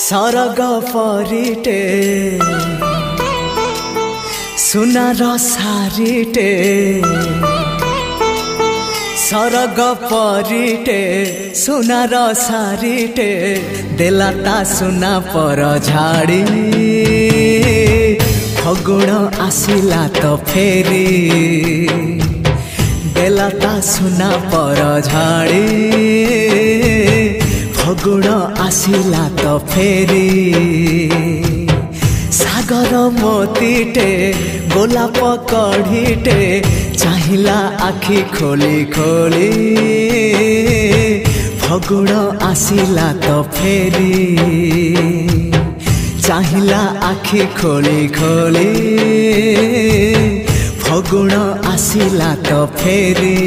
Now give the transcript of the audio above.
सरग परिटे सुनार सारिटे सरग परिटे सुनार सारिटे देलाता सुना पर झाड़ी फगुण आसिला तो फेरी देलाता सुना पर झाड़ी फगुण आसिला तो फेरी सागर मोतीटे गोलाप कढ़ीटे चाहिला आखि खोली खोली फगुण आसिला तो फेरी चाहिला आखि खोली खोली फगुण आसिला तो फेरी।